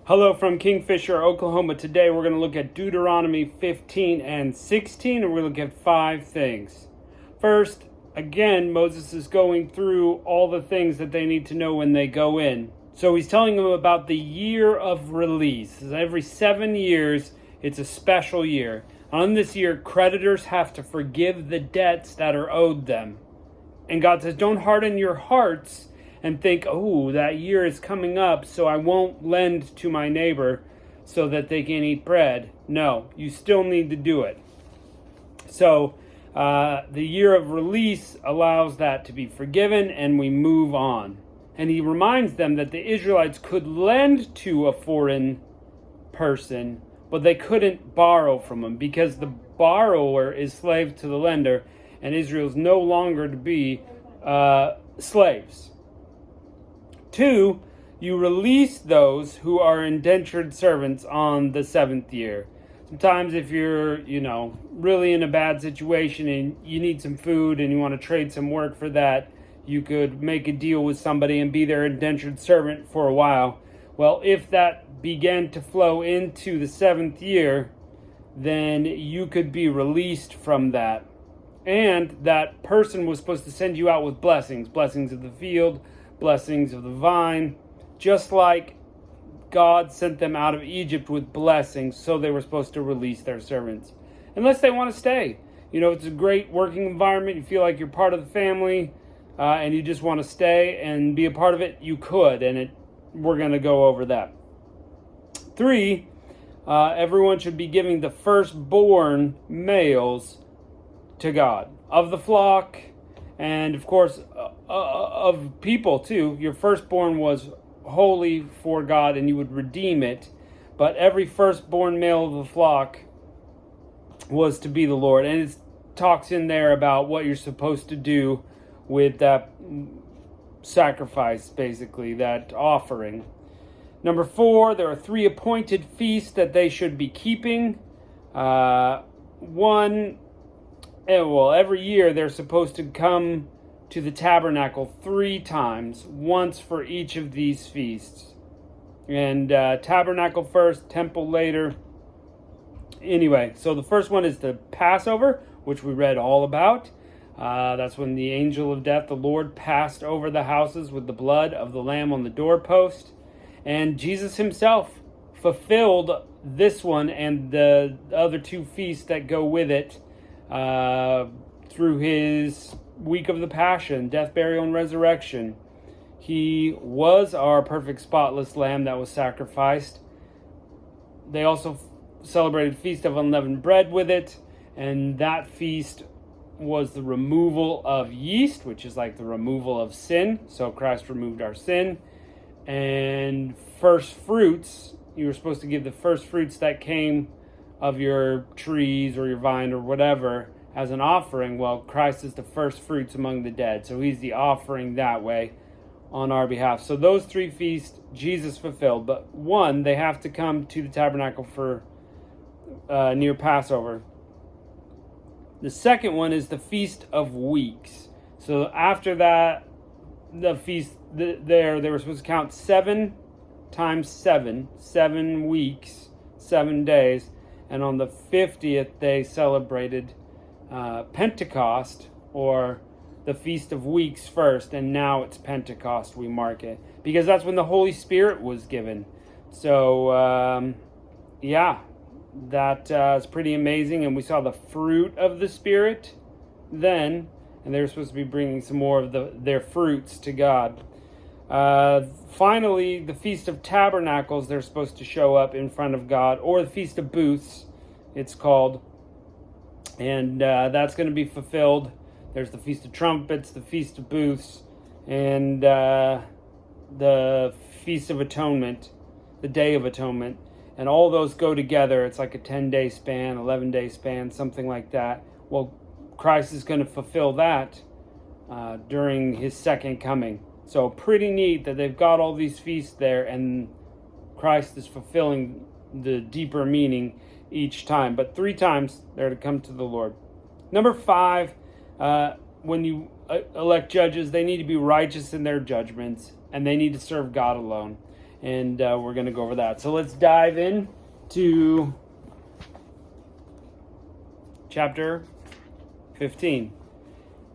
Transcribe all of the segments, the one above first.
Hello from Kingfisher, Oklahoma. Today we're going to look at Deuteronomy 15 and 16, and we're going to look at 5 things. First, again, Moses is going through all the things that they need to know when they go in. So he's telling them about the year of release. Every 7 years, it's a special year. On this year, creditors have to forgive the debts that are owed them. And God says, don't harden your hearts and think, oh, that year is coming up, so I won't lend to my neighbor so that they can eat bread. No, you still need to do it. So the year of release allows that to be forgiven, and we move on. And he reminds them that the Israelites could lend to a foreign person, but they couldn't borrow from him because the borrower is slave to the lender, and Israel is no longer to be slaves. 2, you release those who are indentured servants on the 7th year. Sometimes if you're, really in a bad situation and you need some food and you want to trade some work for that, you could make a deal with somebody and be their indentured servant for a while. Well, if that began to flow into the 7th year, then you could be released from that. And that person was supposed to send you out with blessings of the field, blessings of the vine, just like God sent them out of Egypt with blessings, so they were supposed to release their servants. Unless they want to stay. It's a great working environment. You feel like you're part of the family, and you just want to stay and be a part of it, you could, and we're going to go over that. 3, everyone should be giving the firstborn males to God of the flock, and of course of people too. Your firstborn was holy for God, and you would redeem it. But every firstborn male of the flock was to be the Lord, and it talks in there about what you're supposed to do with that sacrifice, basically that offering. Number 4, there are 3 appointed feasts that they should be keeping. Every year they're supposed to come to the tabernacle 3 times, once for each of these feasts. And tabernacle first, temple later. Anyway, so the first one is the Passover, which we read all about. That's when the angel of death, the Lord, passed over the houses with the blood of the lamb on the doorpost. And Jesus himself fulfilled this one and the other 2 feasts that go with it through his week of the Passion, death, burial, and resurrection. He was our perfect spotless lamb that was sacrificed. They also celebrated Feast of Unleavened Bread with it, and that feast was the removal of yeast, which is like the removal of sin. So Christ removed our sin. And first fruits, you were supposed to give the first fruits that came of your trees or your vine or whatever as an offering. Well, Christ is the first fruits among the dead, so he's the offering that way on our behalf. So those 3 feasts Jesus fulfilled, but 1, they have to come to the tabernacle for near Passover. The second one is the Feast of Weeks. So after that, the feast they were supposed to count 7 times 7 weeks, 7 days. And on the 50th, they celebrated Pentecost, or the Feast of Weeks first, and now it's Pentecost, we mark it, because that's when the Holy Spirit was given. So, that is pretty amazing, and we saw the fruit of the Spirit then, and they were supposed to be bringing some more of their fruits to God. Finally, the Feast of Tabernacles, they're supposed to show up in front of God, or the Feast of Booths, it's called, and that's going to be fulfilled. There's the Feast of Trumpets, the Feast of Booths, and the Feast of Atonement, the Day of Atonement, and all those go together. It's like a 10-day span, 11-day span, something like that. Well, Christ is going to fulfill that during his second coming. So pretty neat that they've got all these feasts there, and Christ is fulfilling the deeper meaning each time. But 3 times they're to come to the Lord. Number 5, when you elect judges, they need to be righteous in their judgments, and they need to serve God alone. and we're going to go over that. So let's dive in to chapter 15.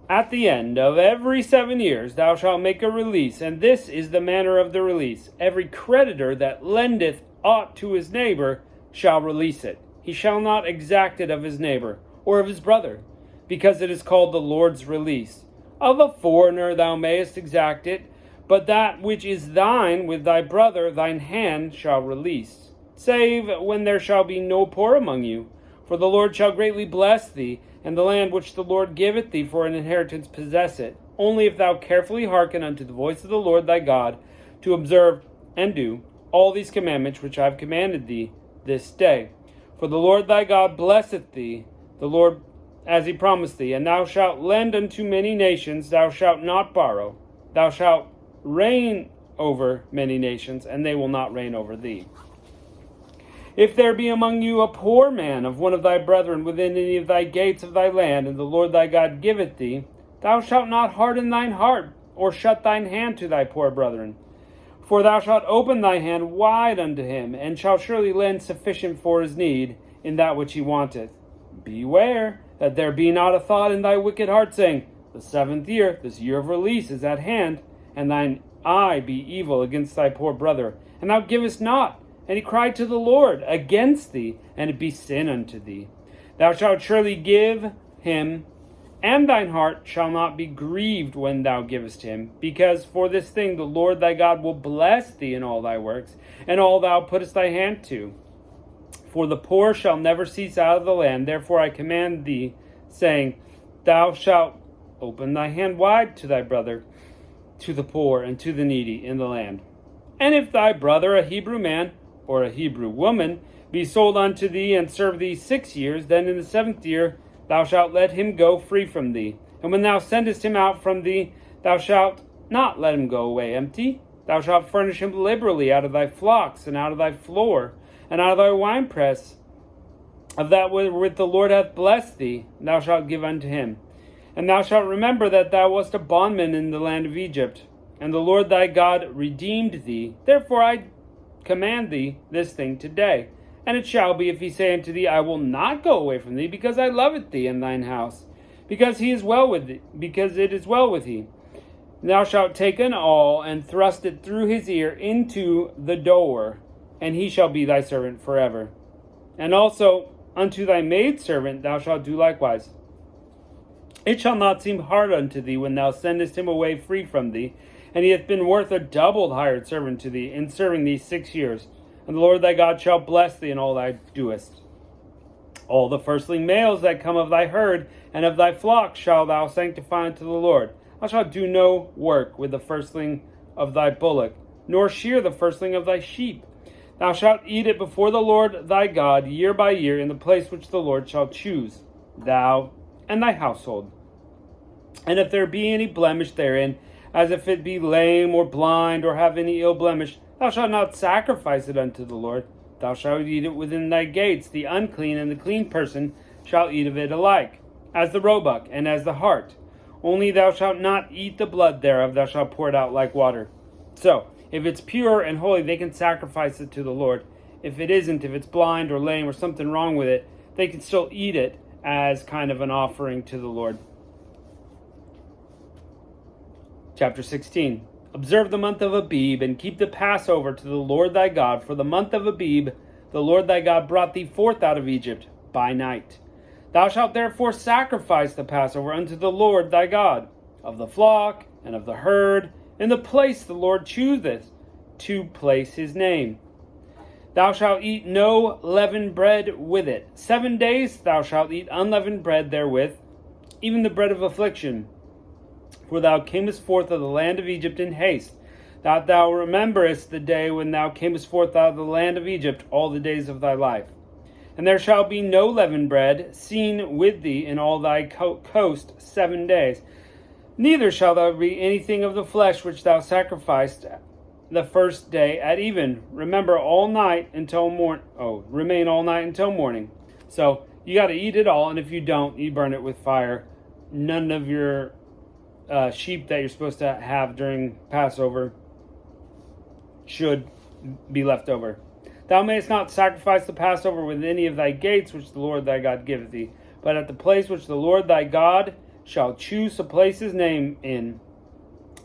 At the end of every 7 years thou shalt make a release, and this is the manner of the release. Every creditor that lendeth aught to his neighbor shall release it. He shall not exact it of his neighbor, or of his brother, because it is called the Lord's release. Of a foreigner thou mayest exact it, but that which is thine with thy brother thine hand shall release, save when there shall be no poor among you. For the Lord shall greatly bless thee, and the land which the Lord giveth thee for an inheritance possess it, only if thou carefully hearken unto the voice of the Lord thy God, to observe and do all these commandments which I have commanded thee this day. For the Lord thy God blesseth thee, the Lord as he promised thee, and thou shalt lend unto many nations, thou shalt not borrow. Thou shalt reign over many nations, and they will not reign over thee. If there be among you a poor man of one of thy brethren within any of thy gates of thy land, and the Lord thy God giveth thee, thou shalt not harden thine heart, or shut thine hand to thy poor brethren. For thou shalt open thy hand wide unto him, and shalt surely lend sufficient for his need in that which he wanteth. Beware that there be not a thought in thy wicked heart, saying, The 7th year, this year of release, is at hand, and thine eye be evil against thy poor brother, and thou givest not. And he cried to the Lord against thee, and it be sin unto thee. Thou shalt surely give him, and thine heart shall not be grieved when thou givest him, because for this thing the Lord thy God will bless thee in all thy works, and all thou puttest thy hand to. For the poor shall never cease out of the land. Therefore I command thee, saying, Thou shalt open thy hand wide to thy brother, to the poor, and to the needy in the land. And if thy brother, a Hebrew man, or a Hebrew woman, be sold unto thee, and serve thee 6 years, then in the 7th year thou shalt let him go free from thee. And when thou sendest him out from thee, thou shalt not let him go away empty. Thou shalt furnish him liberally out of thy flocks, and out of thy floor, and out of thy winepress, of that wherewith the Lord hath blessed thee, thou shalt give unto him. And thou shalt remember that thou wast a bondman in the land of Egypt, and the Lord thy God redeemed thee. Therefore I command thee this thing today. And it shall be, if he say unto thee, I will not go away from thee, because I loveth thee and thine house, because he is well with thee, because it is well with thee. Thou shalt take an awl, and thrust it through his ear into the door, and he shall be thy servant forever. And also unto thy maidservant thou shalt do likewise. It shall not seem hard unto thee when thou sendest him away free from thee, and he hath been worth a doubled hired servant to thee, in serving thee 6 years. And the Lord thy God shall bless thee in all thou doest. All the firstling males that come of thy herd and of thy flock shalt thou sanctify unto the Lord. Thou shalt do no work with the firstling of thy bullock, nor shear the firstling of thy sheep. Thou shalt eat it before the Lord thy God year by year in the place which the Lord shall choose, thou and thy household. And if there be any blemish therein, as if it be lame or blind, or have any ill blemish, thou shalt not sacrifice it unto the Lord. Thou shalt eat it within thy gates. The unclean and the clean person shall eat of it alike, as the roebuck and as the hart. Only thou shalt not eat the blood thereof, thou shalt pour it out like water. So, if it's pure and holy, they can sacrifice it to the Lord. If it isn't, if it's blind or lame or something wrong with it, they can still eat it as kind of an offering to the Lord. Chapter 16. Observe the month of Abib, and keep the Passover to the Lord thy God. For the month of Abib, the Lord thy God brought thee forth out of Egypt by night. Thou shalt therefore sacrifice the Passover unto the Lord thy God, of the flock and of the herd, in the place the Lord chooseth to place his name. Thou shalt eat no leavened bread with it. 7 days thou shalt eat unleavened bread therewith, even the bread of affliction. For thou camest forth of the land of Egypt in haste, that thou rememberest the day when thou camest forth out of the land of Egypt all the days of thy life. And there shall be no leavened bread seen with thee in all thy coast 7 days. Neither shall there be anything of the flesh which thou sacrificed the first day at even. Remember all night until remain all night until morning. So you got to eat it all, and if you don't, you burn it with fire. None of your sheep that you're supposed to have during Passover should be left over. Thou mayest not sacrifice the Passover within any of thy gates which the Lord thy God giveth thee, but at the place which the Lord thy God shall choose to place his name in.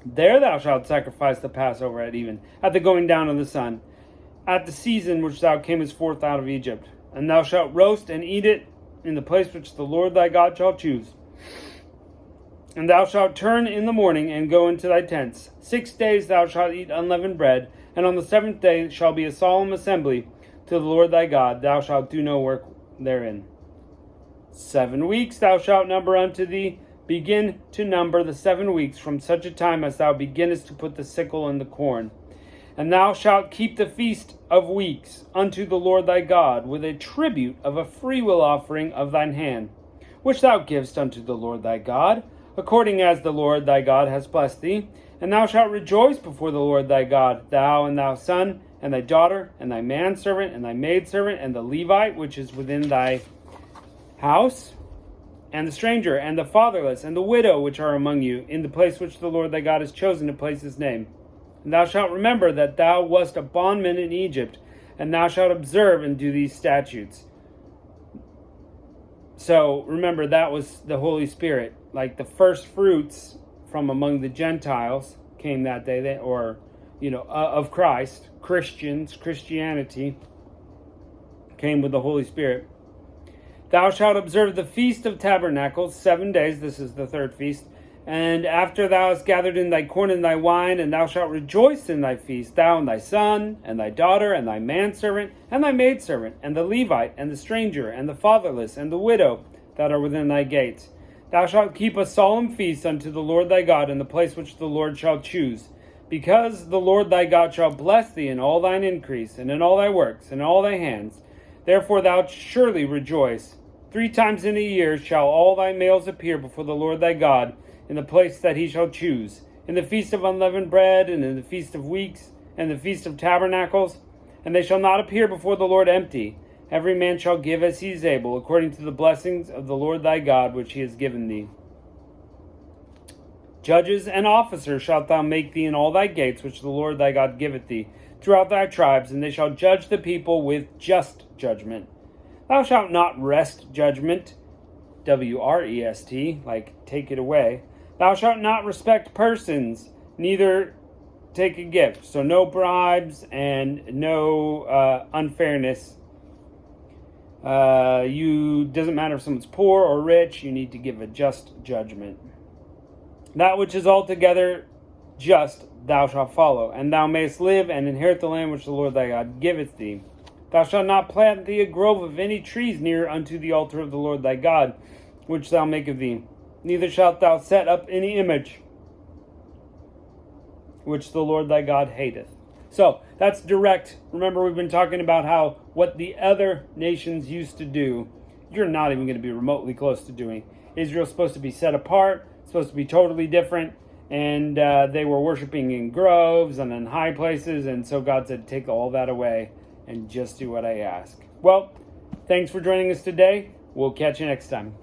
There thou shalt sacrifice the Passover at even, at the going down of the sun, at the season which thou camest forth out of Egypt. And thou shalt roast and eat it in the place which the Lord thy God shall choose. And thou shalt turn in the morning and go into thy tents. 6 days thou shalt eat unleavened bread, and on the 7th day shall be a solemn assembly to the Lord thy God. Thou shalt do no work therein. 7 weeks thou shalt number unto thee. Begin to number the 7 weeks from such a time as thou beginnest to put the sickle in the corn. And thou shalt keep the feast of weeks unto the Lord thy God, with a tribute of a freewill offering of thine hand, which thou givest unto the Lord thy God, according as the Lord thy God has blessed thee. And thou shalt rejoice before the Lord thy God, thou and thy son, and thy daughter, and thy manservant, and thy maidservant, and the Levite, which is within thy house, and the stranger, and the fatherless, and the widow, which are among you, in the place which the Lord thy God has chosen to place his name. And thou shalt remember that thou wast a bondman in Egypt, and thou shalt observe and do these statutes. So remember, that was the Holy Spirit. Like the first fruits from among the Gentiles came that day, of Christ. Christianity came with the Holy Spirit. Thou shalt observe the Feast of Tabernacles 7 days. This is the third feast. And after thou hast gathered in thy corn and thy wine, and thou shalt rejoice in thy feast, thou and thy son, and thy daughter, and thy manservant, and thy maidservant, and the Levite, and the stranger, and the fatherless, and the widow that are within thy gates. Thou shalt keep a solemn feast unto the Lord thy God in the place which the Lord shall choose, because the Lord thy God shall bless thee in all thine increase, and in all thy works, and in all thy hands. Therefore thou surely rejoice. 3 times in a year shall all thy males appear before the Lord thy God, in the place that he shall choose, in the feast of unleavened bread, and in the feast of weeks, and the feast of tabernacles. And they shall not appear before the Lord empty. Every man shall give as he is able, according to the blessings of the Lord thy God, which he has given thee. Judges and officers shalt thou make thee in all thy gates, which the Lord thy God giveth thee, throughout thy tribes, and they shall judge the people with just judgment. Thou shalt not wrest judgment, W-R-E-S-T, like take it away. Thou shalt not respect persons, neither take a gift. So no bribes and no unfairness. Doesn't matter if someone's poor or rich, you need to give a just judgment. That which is altogether just thou shalt follow, and thou mayest live and inherit the land which the Lord thy God giveth thee. Thou shalt not plant thee a grove of any trees near unto the altar of the Lord thy God, which thou make of thee. Neither shalt thou set up any image, which the Lord thy God hateth. So, that's direct. Remember, we've been talking about how what the other nations used to do, you're not even going to be remotely close to doing. Israel's supposed to be set apart, supposed to be totally different, and they were worshiping in groves and in high places, and so God said, take all that away and just do what I ask. Well, thanks for joining us today. We'll catch you next time.